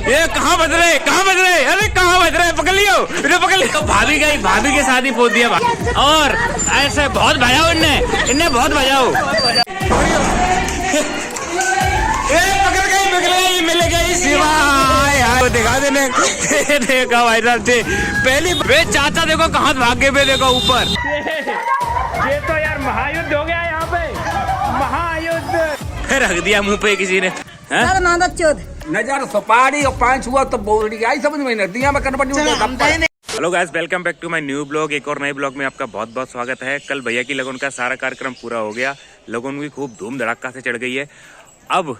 ये कहाँ बज रहे, कहाँ बज रहे, अरे कहाँ बज रहे, पकड़ लियो, पकड़ लियो। भाभी गई, भाभी के साथ ही पोत दिया और ऐसे बहुत बजाओ इन्हें बहुत बजाओ। पकड़ गई मिल गई शिवा यार, दिखा देने देखा भाई साहब थे पहली वे चाचा देखो कहाँ भाग गए, देखो ऊपर। ये तो यार महायुद्ध हो गया यहाँ पे, महायुद्ध रख दिया मुंह पे किसी ने। नजर सुपारी और 5 हुआ तो बोलड़ी आई समझ में नदियां में करबड़ी। Hello guys, welcome back to my new blog. एक और नए ब्लॉग में आपका बहुत बहुत स्वागत है। कल भैया की लगन का सारा कार्यक्रम पूरा हो गया, लगन भी खूब धूम धड़ाका से चढ़ गई है। अब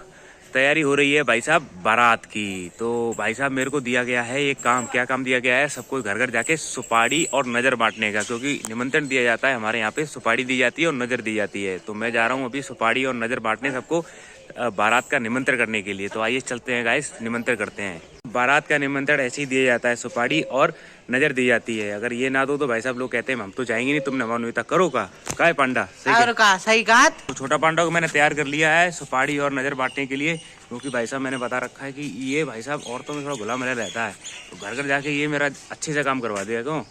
तैयारी हो रही है भाई साहब बारात की। तो भाई साहब मेरे को दिया गया है एक काम। क्या काम दिया गया है? सबको घर घर जाके सुपारी और नज़र बांटने का, क्योंकि निमंत्रण दिया जाता है हमारे यहाँ पे, सुपारी दी जाती है और नज़र दी जाती है। तो मैं जा रहा हूँ अभी सुपारी और नज़र बांटने सबको बारात का निमंत्रण करने के लिए। तो आइए चलते हैं गाइस, निमंत्रण करते हैं। बारात का निमंत्रण ऐसे ही दिया जाता है, सुपारी और नजर दी जाती है। अगर ये ना दो तो भाई साहब लोग कहते हैं हम तो जाएंगे नहीं, तुमने मानवीता करो का है पांडा? सही कहा। तो छोटा पांडा को मैंने तैयार कर लिया है सुपारी और नजर बांटने के लिए, क्योंकि भाई साहब मैंने बता रखा है कि ये भाई साहब औरतों में थोड़ा घुला मिला रहता है, तो घर घर जाके ये मेरा अच्छे से काम करवा दिया। क्यों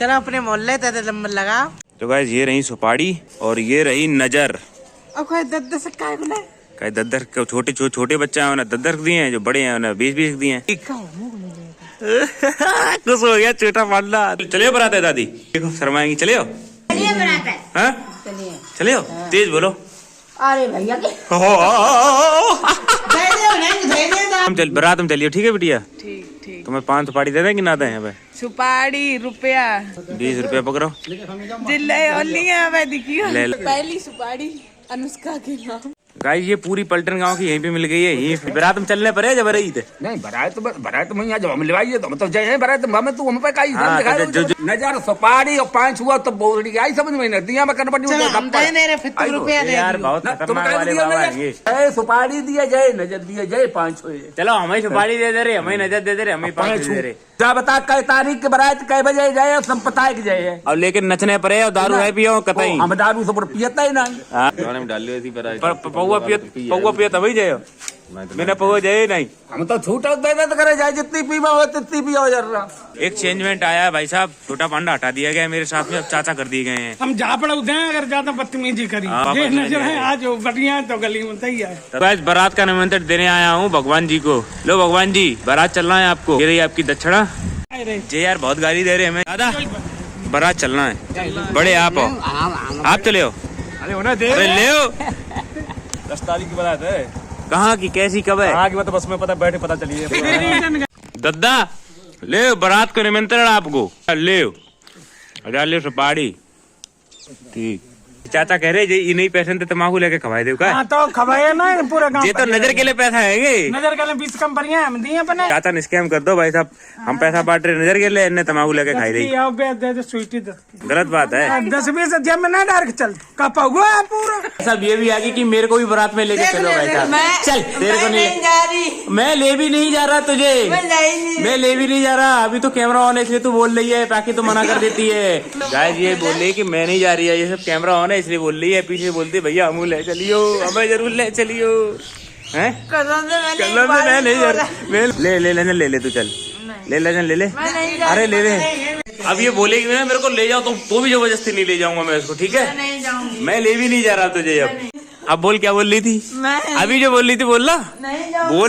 चलो अपने मोहल्ले नंबर लगा। तो गाइस ये रही सुपारी और ये रही नजर। दद्दर छोटे बच्चे हैं उन्हें दद्दर दिए हैं, जो बड़े हैं उन्हें 20-20 दिए हैं। खुश हो गया छोटा पांडा। चलिए बरात है दादी, देखो शर्माएंगी। चलियो चलियो तेज बोलो। अरे भैया हम चल बरात में चलिए, ठीक है बिटिया? ठीक। तुम्हें 5 सुपारी दे दें कि ना दें? भाई सुपारी रुपया 20 रुपया पकड़ो। पहली सुपारी अनुष्का के नाम। गाइस ये पूरी पलटन गांव की यहीं पे मिल गई है। यहीं बारात में चलने पर है जब रही थे। नहीं बारात में यहाँ जब हम लिवाइए तो मतलब जय बारात में तू हम पे का नजर सुपारी और 5 हुआ तो बोलड़ी आई समझ में नदियां में करबड़ी। यार बहुत खतरनाक वाले बाबा हैं ये। जय सुपारी दिया, जय नजर दिया, जय 5 हुए। चलो हमें सुपारी दे दे रहे, हमें नजर दे दे रहे, हमें 5 दे रहे। क्या बता कै तारीख के बारात कै बजे जाए और सब पता है कि जाए। और लेकिन नचने पर है और दारू है पियो कतई। हम दारू सब पियता ही नहीं। डाल लियो इसी पौवा पियत वही जाए, बिना पौवा जाए नहीं। हम तो छूटा दे दे करे जाए, जितनी पीवा हो तितनी पियो जरा। एक चेंजमेंट आया भाई साहब, छोटा पांडा हटा दिया गया मेरे साथ में, अब चाचा कर दिए गए हैं। हम जा पड़ा अगर ज्यादा बदतमीजी करी ये नजर है आज बढ़िया तो गली में तैयार है। तो आज बारात का निमंत्रण देने आया हूँ भगवान जी को। लो भगवान जी बारात चलना है आपको, ये रही आपकी दक्षिणा। जे यार बहुत गाली दे रहे हमें दादा, बारात चलना है। बड़े आप हो, आप चले हो? अरे ले 10 तारीख की बात है। कहाँ की कैसी कब है? कहाँ की बात बस में पता बैठे पता चलिए। दद्दा ले बारात को निमंत्रण आपको, ले 1000 ले सुपारी। ठीक चाचा कह रहे ये नहीं पैसे थे तम्बाकू लेके खवाए दे का। तो खवाए ना पूरे गांव। ये तो नजर के लिए पैसा है, नजर के लिए 20 कम बढ़िया हम दिए अपने। चाचा ने स्कैम कर दो भाई साहब, हम पैसा बांट रहे नजर के लिए, इन्हें तम्बाकू लेके खाई रही। गलत बात है। 10-20 जेब में ना डाल के चल का पाऊंगा पूरा। सब ये भी आगे कि मेरे को भी बारात में लेके चलो भाई साहब। चल तेरे को नहीं, मैं ले भी नहीं जा रहा तुझे, मैं ले भी नहीं जा रहा। अभी तो कैमरा ऑन है इसलिए तू बोल रही है, बाकी तो मना कर देती है। गाइस ये बोल रही है कि मैं नहीं जा रही है, ये सब कैमरा ऑन है इसलिए बोल रही है। पीछे बोलती है भैया हम ले चलियो, हमें जरूर ले चलियो। हैं मैं नहीं जा रहा, ले तू चल ले। अरे ले ले। अब ये बोलेगी ना मेरे को ले जाओ तो भी जबरदस्ती नहीं ले जाऊंगा मैं उसको, ठीक है? मैं ले भी नहीं जा रहा तुझे। अब बोल क्या बोल रही थी? अभी जो बोल रही थी बोल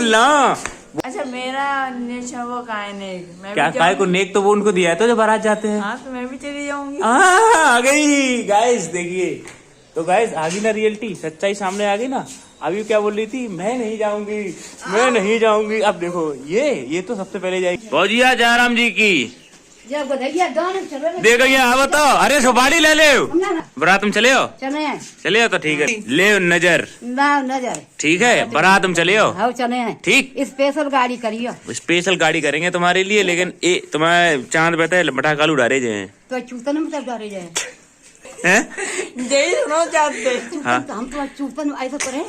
ना। अच्छा मेरा वो काय नेक, मैं क्या काय को नेक तो वो उनको दिया है तो जब बारात जाते हैं। हाँ तो मैं भी चली जाऊंगी। आ गई गाइस, देखिए तो गाइस आ गई ना रियलिटी, सच्चाई सामने आ गई ना। अभी क्या बोल रही थी? मैं नहीं जाऊंगी। अब देखो ये तो सबसे पहले जाएगी फौजिया जयराम जी की। देखो ये हाँ बताओ। अरे सुपारी ले ले बारात तुम चले हो? चले हो तो ठीक है, ले नजर ठीक है। बारात तुम चले हो? ठीक, स्पेशल गाड़ी करियो। स्पेशल गाड़ी करेंगे तुम्हारे लिए, लेकिन तुम्हारे चांद पे बटा कालू डाले जाए तो चूतन में डाले जाए। हम तो चूतन ऐसा करें।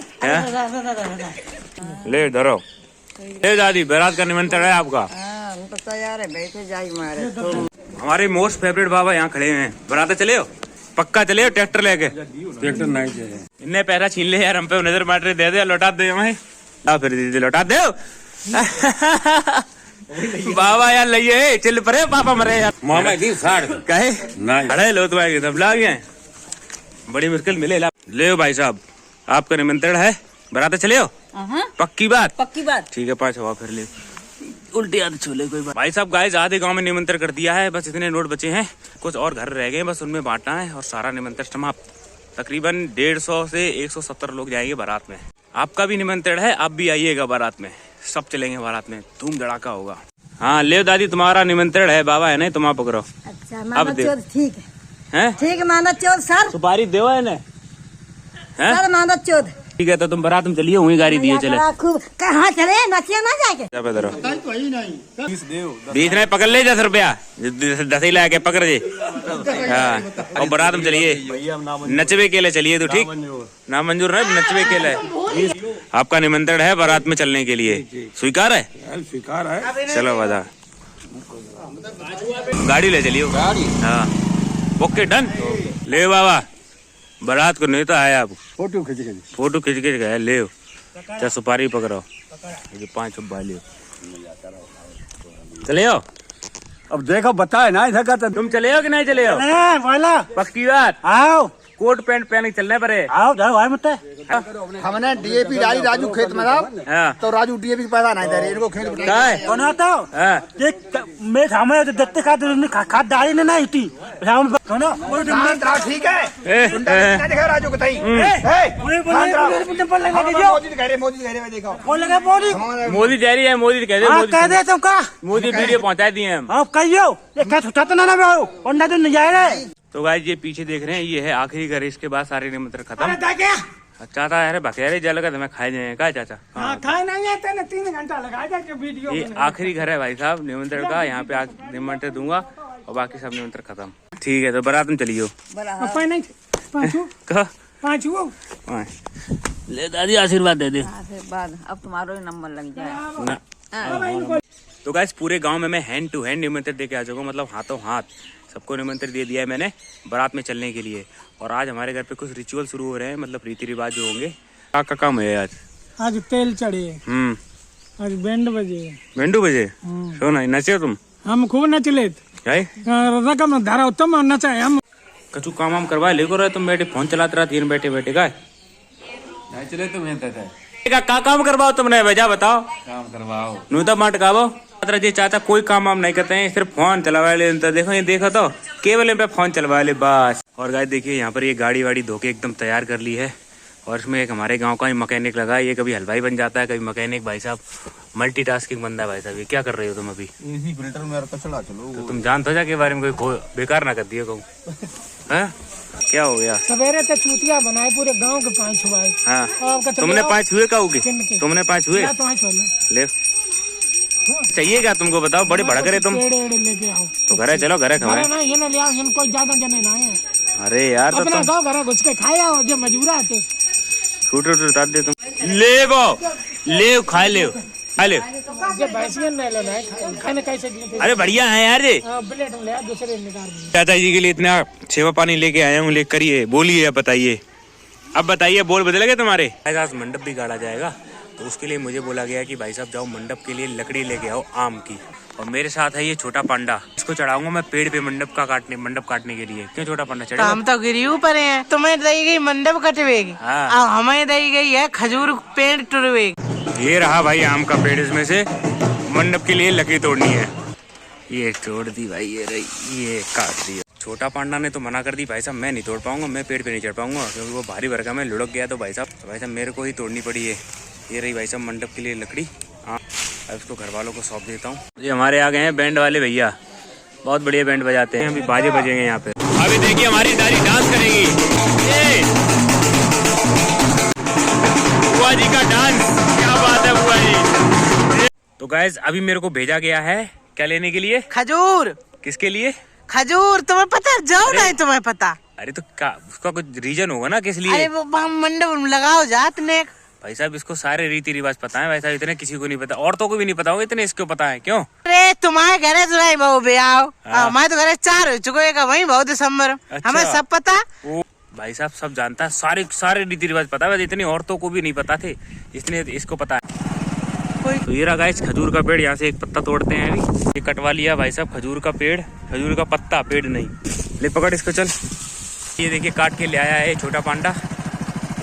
ले धरो, ले दादी बारात का निमंत्रण है आपका। तो तैयार है, बैठे जाई मारे। हमारे मोस्ट फेवरेट बाबा यहाँ खड़े हैं। बारात चले हो? पक्का चले हो ट्रैक्टर लेके? ट्रैक्टर नहीं चाहिए, इन्हें पैसा छीन ले यार, हम पे नजर मार रहे। दे दे लौटा दे हमें, फिर दीदी लौटा दे। बाबा यार लइए चिल परे पापा मरे यार मामा दी साड़ कहे नहीं खड़े लो तुम्हारे सब लाग गए बड़ी मुश्किल मिले ले भाई साहब आपका निमंत्रण है बराते चले हो पक्की बात ठीक है 5 हवा फिर ले उल्टी आदत छोले कोई बात भाई साहब गाइस आधे गांव में निमंत्रण कर दिया है बस इतने नोट बचे हैं कुछ और घर रह गए बस उनमें बांटना है और सारा निमंत्रण समाप्त तकरीबन 150 से 170 लोग जाएंगे बारात में आपका भी निमंत्रण है आप भी आइएगा बारात में सब चलेंगे बारात में धूम धड़ाका होगा हाँ ले दादी तुम्हारा निमंत्रण है बाबा है नहीं तुम आप पकड़ो अच्छा अब माना दे। चोर ठीक हैं ठीक माना चोर सर सुपारी देवा है ना सर माना चोर ठीक है तो तुम बारात में चलिए वहीं गाड़ी दिए चले खूब कहाँ चले नचिया ना जाके क्या पता बीच में पकड़ ले 10 रुपया 10 ही ला के पकड़ जे हाँ और बारात में चलिए नचबे के लिए चलिए तो ठीक ना मंजूर है नचबे के लिए आपका निमंत्रण है बारात में चलने के लिए स्वीकार है स्वीकार है चलो बता गाड़ी ले चलिए हाँ ओके डन ले बाबा बारात को नेता है आप फोटो खींच के गए ले चाहे सुपारी पकड़ो ये 5 डब्बा लियो चले हो अब देखो बताए ना इधर का तुम चले हो कि नहीं चले हो बोला पक्की बात आओ कोट पैंट पहन के चलने पड़े आओ जाओ भाई मत हमने डीएपी डाली राजू खेत में साहब हाँ तो राजू डीएपी पैदा नहीं दे रहे इनको खेत में क्या है कौन आता हो हाँ देख मैं हमें देखते खाद डाली ने नहीं थी हम सुनो ठीक है देखो राजू को तई मोदी कह रहे देखो कौन लगा मोदी मोदी जा रही है मोदी कह हाँ, कह दे तुम का मोदी वीडियो पहुंचा दिए हम आप कहियो ये क्या छुटाते ना ना और ना तो नहीं जा रहे तो गाइस ये पीछे देख रहे हैं ये है आखिरी घर इसके बाद सारे निमंत्रण खत्म क्या चाचा यार बखेरे जल का तुम्हें खाए जाए क्या चाचा हाँ खाए नहीं आते ना 3 घंटा लगा जाके वीडियो ये आखिरी घर है भाई साहब निमंत्रण का यहाँ पे निमंत्रण दूंगा और बाकी सब निमंत्रण खत्म ठीक है तो बारात में चलियो ले दादी आशीर्वाद दे दे आशीर्वाद अब तुम्हारा नंबर लग जाए तो गाइस पूरे गांव में मैं हैंड टू हैंड निमंत्रण दे के आ जाऊंगा मतलब हाथों हाथ सबको निमंत्रण दे दिया है मैंने बारात में चलने के लिए और आज हमारे घर पे कुछ रिचुअल शुरू हो रहे हैं मतलब रीति रिवाज जो होंगे का काम है आज आज तेल चढ़े आज बैंड बजे सो ना नचे तुम हम खूब नचले रकम धारा उत्तम नचाए हम कछु काम वाम करवा लेको रहे तुम बैठे फोन चलाते रहा 3 बैठे का चले तो मैं का काम करवाओ तुमने भैया बताओ काम करवाओ नूता मटकावो जी चाचा कोई काम वाम नहीं करते हैं सिर्फ फोन चलवा ले तो देखो ये देखो तो केवल पे फोन चलवा ले बस और गाइस देखिए यहाँ पर ये गाड़ी वाड़ी धोके एकदम तैयार कर ली है और इसमें एक हमारे गांव का ही मैकेनिक लगा है ये कभी हलवाई बन जाता है कभी मैकेनिक भाई साहब मल्टीटास्किंग बंदा है भाई साहब ये क्या कर रहे हो तुम अभी फिल्टर में चला चलो तो तुम जानते हो के बारे में कोई बेकार ना कर दिए कहूँ क्या हो गया सवेरे तो चूतिया बनाए पूरे गांव के 5 छुआए हाँ तुमने 5 हुए का तुमने 5 हुए ले चाहिए क्या तुमको बताओ बड़े भड़क रहे तुम लेके आओ तो घरे चलो घरे खाओ ये ना ले आओ इनको ज्यादा जने ना है अरे यार तो अपना तुम गाँव घर घुस के खाए आओ जो मजबूरा आते छूट उतार दे तुम ले वो ले खा ले खाने कैसे अरे बढ़िया है यार ये प्लेट में ले दूसरे निकाल चाचा जी के लिए इतना सेवा पानी लेके आया हूँ लेकर करिए बोलिए अब बताइए बोल बदलेंगे तुम्हारे आज मंडप भी गाड़ा जाएगा तो उसके लिए मुझे बोला गया कि भाई साहब जाओ मंडप के लिए लकड़ी लेके आओ आम की और मेरे साथ है ये छोटा पांडा इसको चढ़ाऊंगा मैं पेड़ पे मंडप काटने के लिए क्यों छोटा पांडा चढ़ेगा हम तो गिरी ऊपर हैं तुम्हें दी गई मंडप कटवेगी हाँ। हमें दी गई है खजूर पेड़ टुरवेगी ये रहा भाई आम का पेड़ इसमें से मंडप के लिए लकड़ी तोड़नी है ये तोड़ दी भाई ये काट दी छोटा पांडा ने तो मना कर दी भाई साहब मैं नहीं तोड़ पाऊंगा मैं पेड़ पे नहीं चढ़ पाऊंगा क्योंकि वो भारी भरकम है लुढ़क गया तो भाई साहब मेरे को ही तोड़नी पड़ी है ये रही भाई साहब मंडप के लिए लकड़ी हाँ अब इसको घर वालों को सौंप देता हूँ ये हमारे आ गए हैं बैंड वाले भैया बहुत बढ़िया बैंड बजाते हैं अभी बाजे बजेंगे यहाँ पे अभी देखिए हमारी दादी डांस करेगी बुआ जी का डांस क्या बात है बुआ जी। तो गाइस अभी मेरे को भेजा गया है क्या लेने के लिए खजूर किसके लिए खजूर तुम्हें पता जाओ नहीं तुम्हें पता अरे तो क्या उसका कुछ रीजन होगा ना किस लिए अरे वो मंडप में लगाओ जात ने भाई साहब इसको सारे रीति रिवाज पता है भाई साहब इतने किसी को नहीं पता औरतों को भी नहीं पता होगा इतने इसको पता है क्यों अरे तुम्हारे घरे जो है बहू बे आओ हमारे तो घरे 4 हो चुके हैं वही बहुत दिसंबर अच्छा। हमें सब पता वो भाई साहब सब जानता है सारे रीति रिवाज पता है इतनी औरतों को भी नहीं पता थे इसने इसको पता है कोई। तो ये रहा गाइस खजूर का पेड़, यहाँ से एक पत्ता तोड़ते हैं अभी। ये कटवा लिया भाई साहब खजूर का पेड़, खजूर का पत्ता, पेड़ नहीं। ले पकड़ इसको चल। ये देखिए काट के ले आया है छोटा पांडा,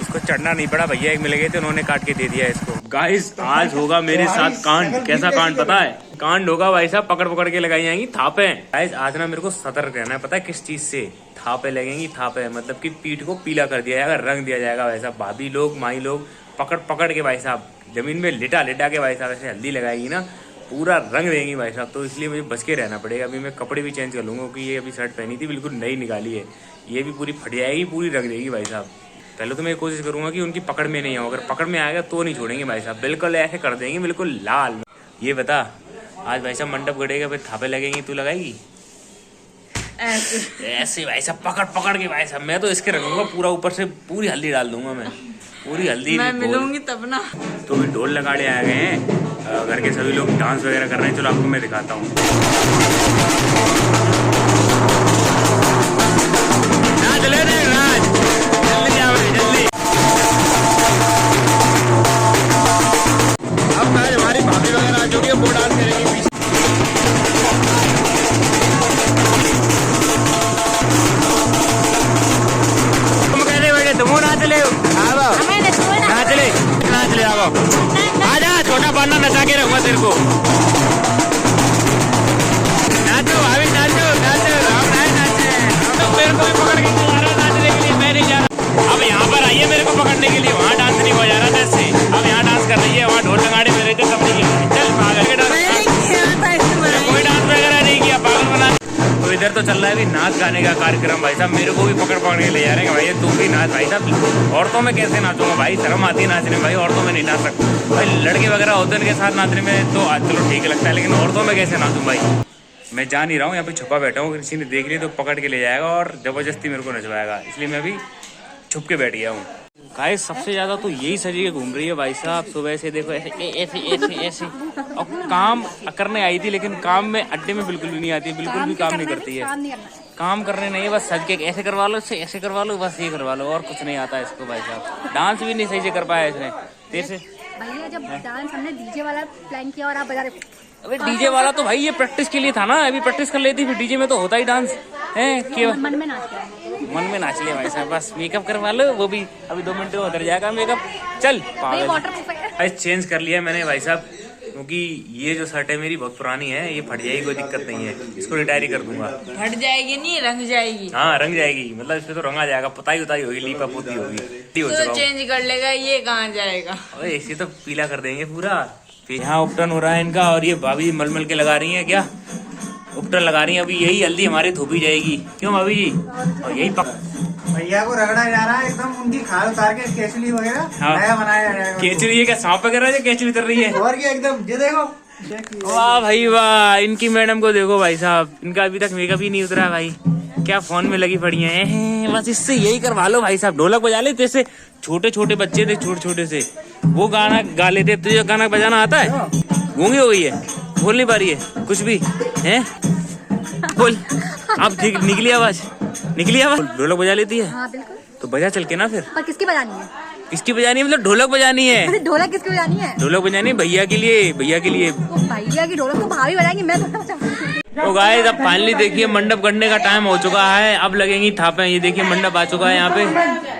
इसको चढ़ना नहीं पड़ा, भैया एक मिल गए थे उन्होंने काट के दे दिया इसको। गाइस आज होगा मेरे साथ कांड। कैसा कांड पता है? कांड होगा भाई साहब, पकड़ पकड़ के लगाई जाएंगी थापे। गाइस आज ना मेरे को सतर्क रहना है, पता है किस चीज से? थापे लगेंगी, थापे मतलब कि पीठ को पीला कर दिया जाएगा, रंग दिया जाएगा भाई साहब। भाभी लोग माई लोग पकड़ पकड़ के भाई साहब जमीन में लिटा लिटा के भाई साहब ऐसे हल्दी लगाएगी ना, पूरा रंग देंगी भाई साहब। तो इसलिए मुझे बच के रहना पड़ेगा। अभी मैं कपड़े भी चेंज कर लूंगा, क्योंकि ये अभी शर्ट पहनी थी बिल्कुल नई निकाली है, ये भी पूरी फट जाएगी, पूरी रंग देगी भाई साहब। पहले तो मैं कोशिश करूंगा कि उनकी पकड़ में नहीं आऊँ, अगर पकड़ में आएगा तो नहीं छोड़ेंगे भाई साहब, बिल्कुल ऐसे कर देंगे बिल्कुल लाल। ये बता आज भाई साहब मंडप गड़ेगा, फिर थापे लगेंगी, तू लगाएगी? ऐसे भाई साहब पकड़ पकड़ के भाई साहब मैं तो इसके रंगूंगा पूरा, ऊपर से पूरी हल्दी डाल दूंगा मैं, पूरी हल्दी। मैं मिलूंगी तब ना। तो भी ढोल लगाड़े आ गए हैं, घर के सभी लोग डांस वगैरह कर रहे हैं। चलो आपको मैं दिखाता हूँ। अब हमारी भाभी वगैरह जो भी वो डांस करेंगी। छोटा पाना नचा के रखूंगा तेरे को। नाचो भाभी नाचो नाचो, हम नाचे तो मेरे को भी पकड़ के जा रहा है नाचने के लिए, मैं नहीं जा रहा। अब यहाँ पर आइए मेरे को पकड़ने के लिए, वहाँ डांस नहीं हो जा रहा था इससे, अब यहाँ डांस कर रही है, वहाँ ढोल लगाड़े मेरे थे तब नहीं किया। चल पागल के डांस, कोई डांस वगैरह नहीं किया, पागल बना। तो इधर तो चल रहा है अभी नाच गाने का कार्यक्रम भाई साहब, मेरे को भी पकड़ पकड़ के ले जा रहे हैं भाई तू भी नाच भाई साहब। औरतों में कैसे नाचूंगा भाई, शर्म आती है नाचने में भाई, औरतों में नहीं नाच सकता भाई। लड़के वगैरह होते हैं उनके साथ नाचने में तो चलो ठीक लगता है, लेकिन औरतों में कैसे नाचूं भाई? मैं जा नहीं रहा हूँ, यहाँ पे छुपा बैठा हूँ, किसी ने देख लिया तो पकड़ के ले जाएगा और जबरदस्ती मेरे को नचवाएगा, इसलिए मैं अभी छुप के बैठ गया हूँ। गाइस सबसे ज्यादा तो यही सजी के घूम रही है भाई साहब, सुबह से देखो ऐसे ऐसे ऐसे ऐसे। और काम करने आई थी, लेकिन काम में अड्डे में बिल्कुल भी नहीं आती, बिल्कुल भी काम नहीं करती है। काम करने नहीं है, बस सज के ऐसे करवा लो, इससे ऐसे करवा लो, बस ये करवा लो, और कुछ नहीं आता है इसको भाई साहब। डांस भी नहीं सही से कर पाया इसने जैसे। भैया जब डांस हमने डीजे वाला प्लान किया और आप बजा रहे। अबे डीजे वाला तो भाई ये प्रैक्टिस के लिए था ना, अभी प्रैक्टिस कर लेती, फिर डीजे में तो होता ही डांस है। मन में नाच मन में नाच लिया भाई साहब, बस मेकअप करवा लो, वो भी अभी 2 मिनट में उतर जाएगा मेकअप। चल पागल चेंज कर लिया मैंने भाई साहब, क्योंकि ये जो शर्ट है मेरी बहुत पुरानी है, ये फट जाएगी, कोई दिक्कत नहीं है, इसको रिटायर कर दूंगा। फट जाएगी नहीं, रंग जाएगी। हाँ रंग जाएगी, मतलब इस पे तो रंगा जाएगा, पुताई उताई होगी, लीपा पोती होगी, तो चेंज कर लेगा, ये कहाँ जाएगा? ऐसे तो पीला कर देंगे पूरा। यहाँ उपटन हो रहा है इनका, और ये भाभी मलमल के लगा रही है, क्या उपटन लगा रही है। अभी यही हल्दी हमारी थोपी जाएगी, क्यों भाभी जी? और यही भैया को रगड़ा जा रहा है एकदम, उनकी खाल उतार के केचुली वगैरह नया बनाया जाएगा। केचुली ये क्या सांप वगैरह है, केचुली उतर रही है? और क्या एकदम, ये देखो। वाह भाई वाह, इनकी मैडम को देखो भाई साहब, इनका अभी तक मेकअप ही नहीं उतरा भाई, क्या फोन में लगी पड़ी है। बस इससे यही करवा लो भाई साहब, ढोलक बजा ले। जैसे छोटे छोटे बच्चे थे, छोटे छोटे से वो गाना गा लेते, तुझे गाना बजाना आता है? गूंगी हो गई है, बोल नहीं पा रही है कुछ भी है? बोल अब ठीक निकली आवाज, निकली आवाज। ढोलक बजा लेती है? हाँ बिल्कुल। तो बजा चल के ना फिर। पर किसकी बजानी है? किसकी बजानी है मतलब? ढोलक बजानी है। ढोलक किसकी बजानी है? ढोलक बजानी है भैया के लिए, भैया के लिए। भैया की ढोलक तो भाभी बजाएंगी, मैं तो गाइस अब फाइनली देखिए मंडप गढ़ने का टाइम हो चुका है, अब लगेंगी थापे। ये देखिए मंडप आ चुका है यहाँ पे,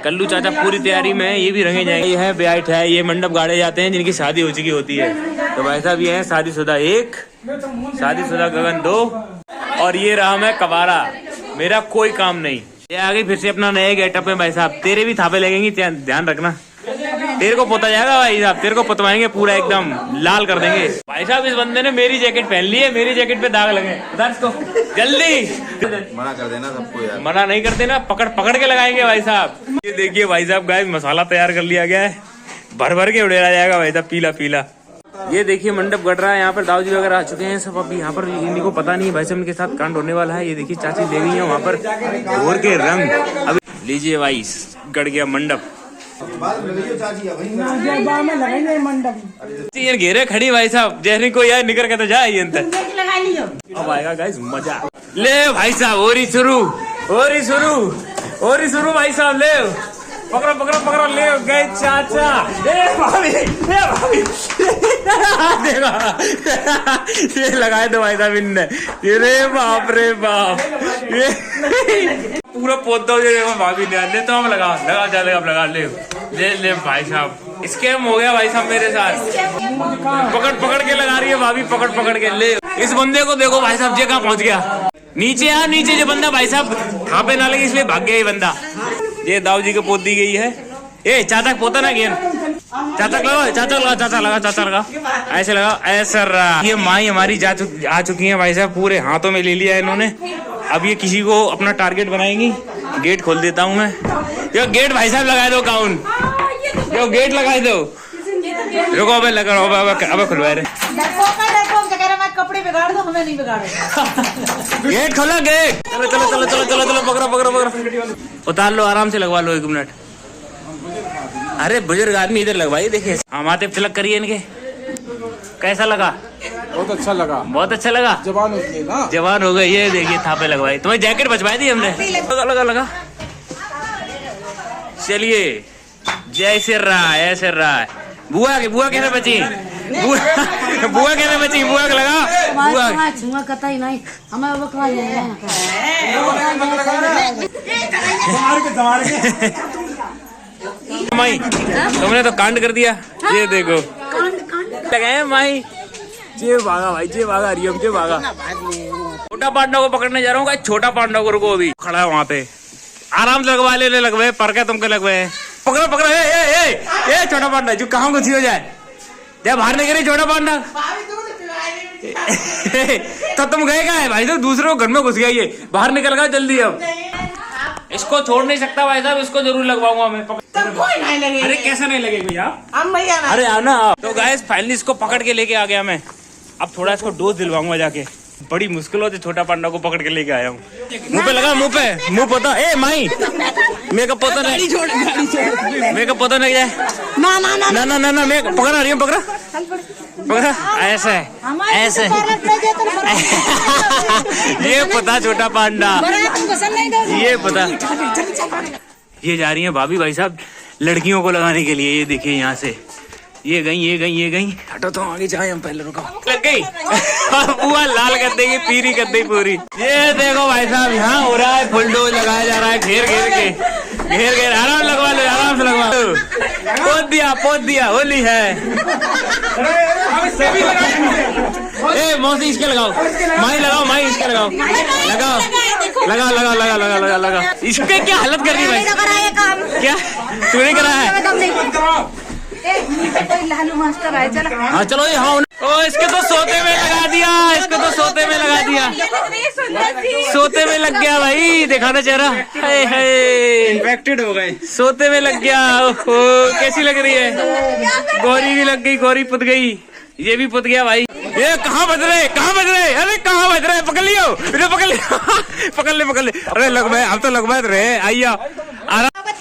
कल्लू चाचा पूरी तैयारी में है, ये भी रंगे जाएंगे। ये है ब्याइट है, ये मंडप गाड़े जाते हैं जिनकी शादी हो चुकी होती है। तो भाई साहब ये है शादीशुदा 1, शादीशुदा गगन 2, और ये रहा मैं कबारा, मेरा कोई काम नहीं। ये आ गई फिर से अपना नए गेटअप में भाई साहब, तेरे भी थापे लगेंगी, ध्यान रखना, तेरे को पोता जाएगा भाई साहब, तेरे को पोतवाएंगे पूरा एकदम लाल कर देंगे। भाई साहब इस बंदे ने मेरी जैकेट पहन ली है, मेरी जैकेट पे दाग लगे, बता इसको जल्दी। मना कर देना सबको यार, मना नहीं करते ना, पकड़ पकड़ के लगाएंगे भाई साहब। ये देखिए भाई साहब गाइस मसाला तैयार कर लिया गया है, भर भर के उड़ेला जाएगा भाई साहब, पीला पीला। ये देखिए मंडप गढ़ रहा है, यहाँ पर दाऊजी वगैरह आ चुके हैं सब। अभी यहाँ पर इनको पता नहीं भाई साहब इनके साथ कांड होने वाला है। ये देखिए चाची ले गई है वहाँ पर घोर के रंग। अब लीजिए भाई गढ़ गया मंडप, ये घेरे खड़ी भाई साहब, जैसे कोई यार निकल के तो जाए अब आएगा गाइस मजा। ले भाई साहब और ही शुरू भाई साहब, ले पकड़ो पकड़ो पकड़ो, ले गए चाचा। ए भाभी, ए भाभी देखो ये लगाए दो भाई साहब इनने। रे बाप रे बाप, ये पूरा पौधा देखो भाभी ने। ले तो हम लगा लगा चले, अब लगा ले ले ले भाई साहब। स्कैम हो गया भाई साहब मेरे साथ। पकड़ पकड़ के लगा रही है भाभी, पकड़ पकड़ के। ले इस बंदे को देखो भाई साहब, ये कहाँ पहुंच गया। नीचे आ नीचे, जो बंदा भाई साहब थापे ना लगे इसलिए भाग गया ये बंदा। ये दाऊ जी को पोत दी गई है। ए चाचा पोता ना गेन, चाचा लगा, चाचा लगा, चाचा लगा, चाचा लगा, ऐसे लगा, ऐसा रहा। ये माई हमारी आ चुकी है भाई साहब, पूरे हाथों में ले लिया है इन्होंने। अब ये किसी को अपना टारगेट बनाएंगी। गेट खोल देता हूँ मैं। यो गेट भाई साहब लगा दो, काउन यो गेट लगा दो। रुको अबे लगा, अब खुलवा रहे। कपड़े बिगाड़ दो, हमें नहीं बिगाड़ो। गेट खोला, गेट। चलो चलो चलो चलो चलो चलो, पकड़ो पकड़ो पकड़ो, उतार लो, आराम से लगवा लो 1 मिनट। अरे बुजुर्ग आदमी इधर लगवाइए, देखिए। हाँ माथे पे तिलक करिए इनके। कैसा लगा? बहुत अच्छा लगा, बहुत अच्छा लगा। जवान होती ना, जवान हो गए। ये देखिए थापे लगवाई। तुम्हें जैकेट बचवाई दी हमने। लगा लगा लगा। चलिए, जैसे रहा है ऐसे रहा है। बुआ कैसे बची? बुआ कैसे बची? बुआ को लगा, बुआ कतई नहीं हमें वो खा माई, तुमने तो कांड कर दिया। ये देखो लगे माई। जे भागा भाई, जे भागा, रियम जे भागा। छोटा पांडव को पकड़ने जा रहा हूँ। छोटा पांडव को रुको, अभी खड़ा है वहाँ पे। आराम से लगवा ले, लगवे पर क्या तुमको लगवे। पकड़ो पकड़ो, ए छोटा पांडव जो कहाँ घुसी हो जाए, जब बाहर नहीं गिरी छोटा पांडव। तो तुम गए कहाँ है भाई साहब? दूसरे घर में घुस गया ये, बाहर निकल गया जल्दी। अब इसको छोड़ नहीं सकता भाई साहब, इसको जरूर लगवाऊंगा मैं। अरे कैसे नहीं लगेगा भैया? अरे आना। तो गाइस फाइनली इसको पकड़ के लेके आ गया मैं। अब थोड़ा इसको डोज दिलवाऊंगा जाके। बड़ी मुश्किलों से छोटा पांडा को पकड़ के लेके आया हूँ। मुंह पे लगा, मुंह पोता। ए माई, मेकअप पोता नहीं, मेकअप पोता नहीं जाए। ना ना ना ना ना ना, मैं पकड़ा रही हूँ, पकड़ा पकड़ा, ऐसे ऐसे। ये पता छोटा पांडा, ये पता। ये जा रही है भाभी भाई साहब लड़कियों को लगाने के लिए। ये देखिए यहाँ से ये गई, ये गई, ये गई। हटो तो आगे जाए, हम पहले रुको। लग गई बुआ, लाल कर देगी, पीरी कर देगी पूरी। ये देखो भाई साहब, यहाँ हो रहा है फुल डोज लगाया जा रहा है। घेर घेर के, घेर घेर। आराम लगवा लो, आराम से लगवा लो। पोत दिया, होली है। ए मौसी इसके लगाओ, माई लगाओ, माई इसके लगाओ, लगाओ लगा लगा लगा लगा लगा लगा। इसके क्या हालत कर दी भाई? क्या तूने करा है? लालू मास्टर है, चलो। हाँ चलो ये। हाँ ओ, इसके तो सोते में लगा दिया, इसको तो सोते में लगा दिया, सोते में लग गया भाई। दिखाना चेहरा, इन्फेक्टेड हो गए, सोते में लग गया। ओहो कैसी लग रही है? गौरी भी लग गई, गौरी पुत गई, ये भी पुत गया भाई। ये कहाँ बज रहे, कहाँ बज रहे? अरे कहाँ बज रहे? पकड़ लियो, पकड़ लियो, पकड़ ले, पकड़ ले। अरे लगवाए, अब तो लगवा रहे। आइया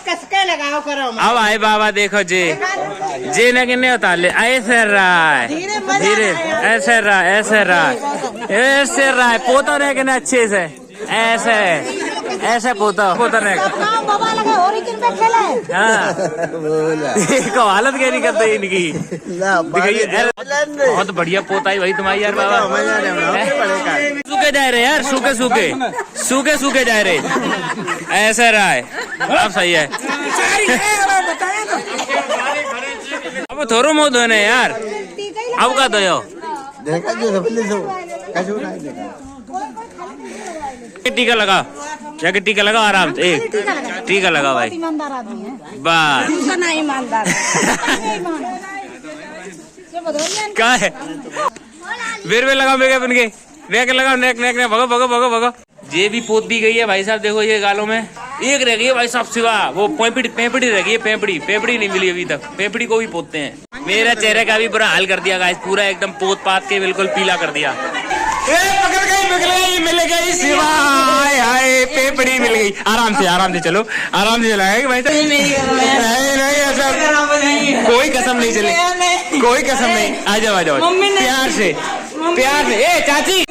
कसके लगाओ करो। अब आए बाबा, देखो जे न किन्ने उतार ले। ऐसे रहा है धीरे, ऐसे रहा, ऐसे रहा, ऐसे रहा है। पोता रहे कि अच्छे से, ऐसे ऐसे पोता रहे। हाँ देखो हालत क्या नहीं करते इनकी। बहुत बढ़िया पोता है भाई तुम्हारी यार बाबा। सूखे जा रहे यार, सूखे सूखे सूखे सूखे जा रहे। ऐसा रहा है, अब सही है। अब थोड़ा मुँह धोने यार, अब का धोयो। टीका लगा, जाके टीका लगा आराम से। एक टीका लगा भाई, ईमानदार आदमी है। बस नहीं ईमानदार क्या है? बेर लगा, मेकअप इनके नेक लगा, नेक नेक नेक। भगो भगो भगो भगो। ये भी पोत दी गई है भाई साहब। देखो ये गालों में एक रह गई है भाई साहब, सिवा वो पेपड़ी रह गई है। पेपड़ी नहीं मिली अभी तक। पेपड़ी को भी पोतते हैं। मेरा चेहरे का भी बुरा हाल कर दिया गाइस, पूरा एकदम पोत पात के बिल्कुल पीला कर दिया। पकड़ गई, मिल गई सिवा। हाय पेपड़ी मिल गई। आराम से चलो, आराम से चलाएगा भाई साहब। नहीं ऐसा कोई कसम नहीं चले, कोई कसम नहीं। आ जाओ प्यार से। ए चाची,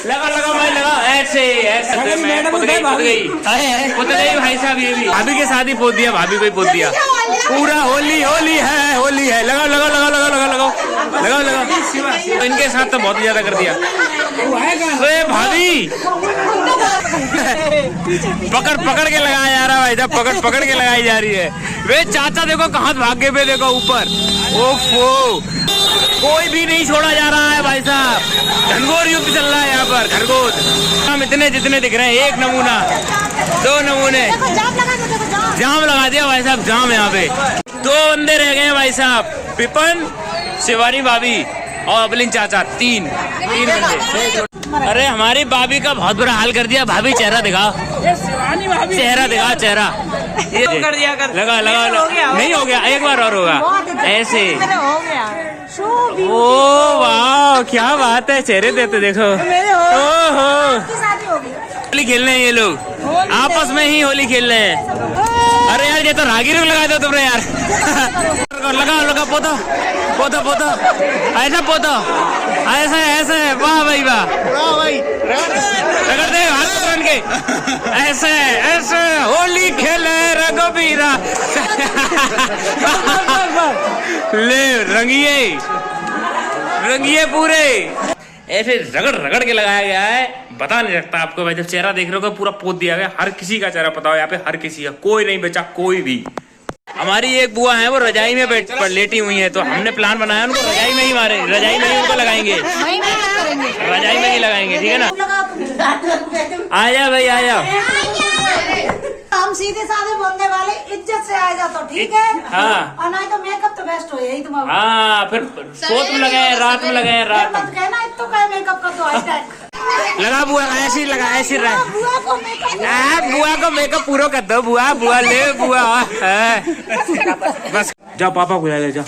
लगा लगा भाई लगा, ऐसे ऐसे मैं कूद गई भाई साहब। ये भी भाभी के साथ ही पोत दिया, भाभी को ही पोत दिया पूरा। होली होली है, लगाओ लगाओ लगाओ लगाओ लगाओ लगाओ लगाओ लगाओ। तो इनके साथ तो बहुत ही ज्यादा कर दिया। अरे भाभी पकड़ पकड़ के लगाया जा रहा है भाई साहब, पकड़ पकड़ के लगाई जा रही है। वे चाचा देखो कहाँ भागे पे, देखो ऊपर। ओफो, कोई भी नहीं छोड़ा जा रहा है भाई साहब। घनघोर युद्ध चल रहा है यहाँ पर, घनघोर। हम इतने जितने दिख रहे हैं, एक नमूना 2 नमूने, जाम लगा दिया भाई साहब, जाम। यहाँ पे 2 बंदे रह गए हैं भाई साहब, पिपन, शिवानी भाभी और अबलिन चाचा, 3 बंदे। अरे हमारी भाभी का बहुत बुरा हाल कर दिया। भाभी चेहरा दिखाओ, चेहरा दिखाओ, चेहरा ये कर दिया कर। लगा लगा नहीं हो गया, एक बार और होगा ऐसे। ओ वाह क्या बात है, चेहरे देते देखो। ओहो, होली खेल रहे हैं ये लोग, आपस में ही होली खेल रहे हैं। अरे यार ये तो रागीर लगा दो तुमने यार। लगाओ लगाओ, पोतो पोतो पोतो, ऐसा पोतो, ऐसा ऐसा। वाह भाई वाह, रगड़ दे हाथ पकड़ के, ऐसे ऐसे होली खेले रघुबीरा। ले रंगिए रंगिए पूरे, ऐसे रगड़ रगड़ के लगाया गया है। बता नहीं सकता आपको भाई, जब चेहरा देख रहे हो पूरा पोत दिया गया। हर किसी का चेहरा पता हो यहाँ पे, हर किसी का, कोई नहीं बचा कोई भी। हमारी एक बुआ है वो रजाई में लेटी हुई है, तो हमने प्लान बनाया उनको रजाई में ही मारे, रजाई में ही उनको लगाएंगे, रजाई में ही लगाएंगे, ठीक है ना। आया भाई आया, हम सीधे साधे बोलने वाले, इज्जत से आ जाओ तो ठीक है। हाँ, और नहीं तो मेकअप तो बेस्ट हो, यही तुम्हारा। हाँ, फिर सोत में लगाए, रात में लगाए, रात में कहना इतना का मेकअप का तो hashtag। लगा बुआ, ऐसे लगा, ऐसे रहा। बुआ को मेकअप पूरा कर दो, बुआ बुआ ले बुआ। बस जाओ, पापा को ले जाओ।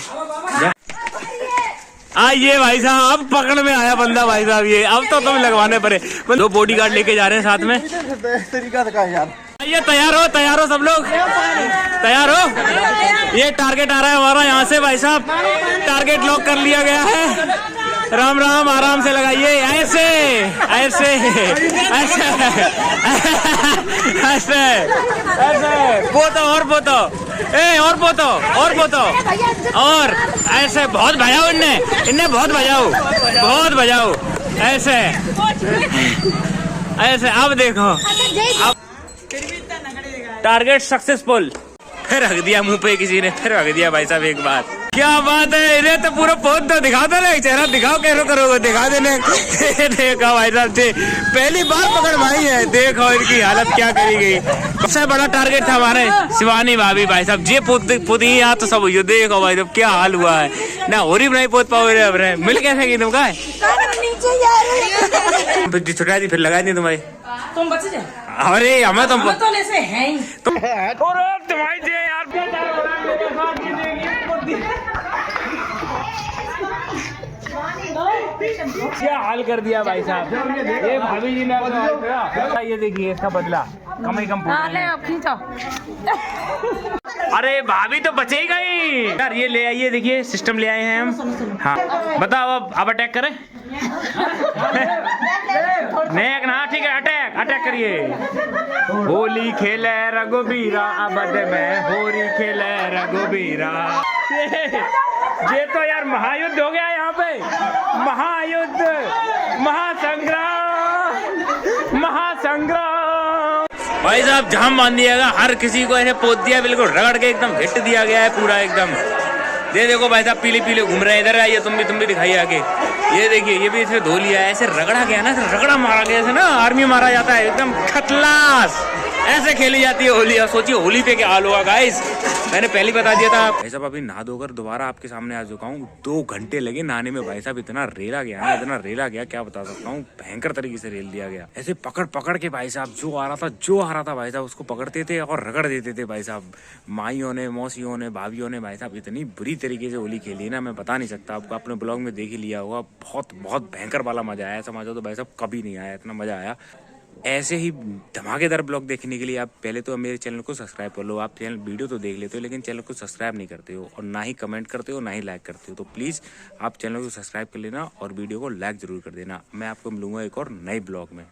आइए भाई साहब, अब पकड़ में आया बंदा भाई साहब। ये अब तो तुम लगवाने पड़े। 2 बॉडीगार्ड लेके जा रहे हैं साथ में। तरीका दिखा यार। आइए, तैयार हो सब लोग, तैयार हो। ये टारगेट आ रहा है हमारा यहाँ से भाई साहब, टारगेट लॉक कर लिया गया है। राम राम, आराम से लगाइए, ऐसे ऐसे ऐसे ऐसे ऐसे, पोतो और पोतो, और पोतो और पोतो, और ऐसे बहुत बजाओ, इनने बहुत बजाओ ऐसे ऐसे। अब देखो, अब टारगेट सक्सेसफुल। फिर रख दिया मुंह पे किसी ने, फिर रख दिया भाई साहब एक बार। क्या बात है, इन्हें तो पूरा पोत दो, दिखा दो ना, चेहरा दिखाओ, कैसे करोगे, दिखा देने। देखा भाई साहब से पहली बार पकड़ भाई है, देखो इनकी हालत क्या करी गई। सबसे बड़ा टारगेट था हमारे शिवानी भाभी भाई साहब, जे पोती यहाँ तो सब, देखो भाई साहब क्या हाल हुआ है ना। होरी बनाई पोत पाओ, मिल कैसे गई तुमका छुटा दी, फिर लगा दी तुम्हारी, तुम बच जाए। अरे हमें तुम तो ऐसे हैं ही। तुम्हारी यार क्या हाल कर दिया भाई साहब। ये भाभी जी ने, ये देखिए इसका बदला, कम ही कम खींचो। अरे भाभी तो बचेगा ही यार। ये ले आइए, देखिए सिस्टम ले आए हैं हम। हाँ बताओ, अब अटैक करें। नेक ना, ठीक है, अटैक करिए। होली खेले रघुबीरा, अबद में होली खेले रघुबीरा। ये तो यार महायुद्ध हो गया यहाँ पे, महायुद्ध, महासंग्राम भाई साहब। जाम बांध दिया गया, हर किसी को ऐसे पोत दिया, बिल्कुल रगड़ के एकदम हिट दिया गया है पूरा एकदम। ये देखो भाई साहब पीले पीले घूम रहे हैं, इधर आइए तुम भी दिखाइए आके। ये देखिए, ये भी इसे धो लिया है, ऐसे रगड़ा गया ना, रगड़ा मारा गया, ऐसे ना आर्मी मारा जाता है, एकदम खतलास ऐसे खेली जाती है होली। और सोचिए होली पे क्या हाल होगा गाइस, मैंने पहले बता दिया था। भाई साहब अभी नहा धोकर दोबारा आपके सामने आ चुका हूँ। 2 घंटे लगे नहाने में भाई साहब, इतना रेला गया ना, इतना रेला गया क्या बता सकता हूँ, भयंकर तरीके से रेल दिया गया। ऐसे पकड़ पकड़ के भाई साहब, जो आ रहा था भाई साहब उसको पकड़ते थे और रगड़ देते थे भाई साहब। माइयों ने, मौसियों ने, भाभियों ने भाई साहब इतनी बुरी तरीके से होली खेली ना, मैं बता नहीं सकता आपको। अपने ब्लॉग में देख ही लिया होगा, बहुत भयंकर वाला मजा आया। ऐसा मजा तो भाई साहब कभी नहीं आया, इतना मजा आया। ऐसे ही धमाकेदार ब्लॉग देखने के लिए आप पहले तो मेरे चैनल को सब्सक्राइब कर लो। आप चैनल वीडियो तो देख लेते हो लेकिन चैनल को सब्सक्राइब नहीं करते हो और ना ही कमेंट करते हो ना ही लाइक करते हो। तो प्लीज़ आप चैनल को सब्सक्राइब कर लेना और वीडियो को लाइक ज़रूर कर देना। मैं आपको मिलूंगा एक और नए ब्लॉग में।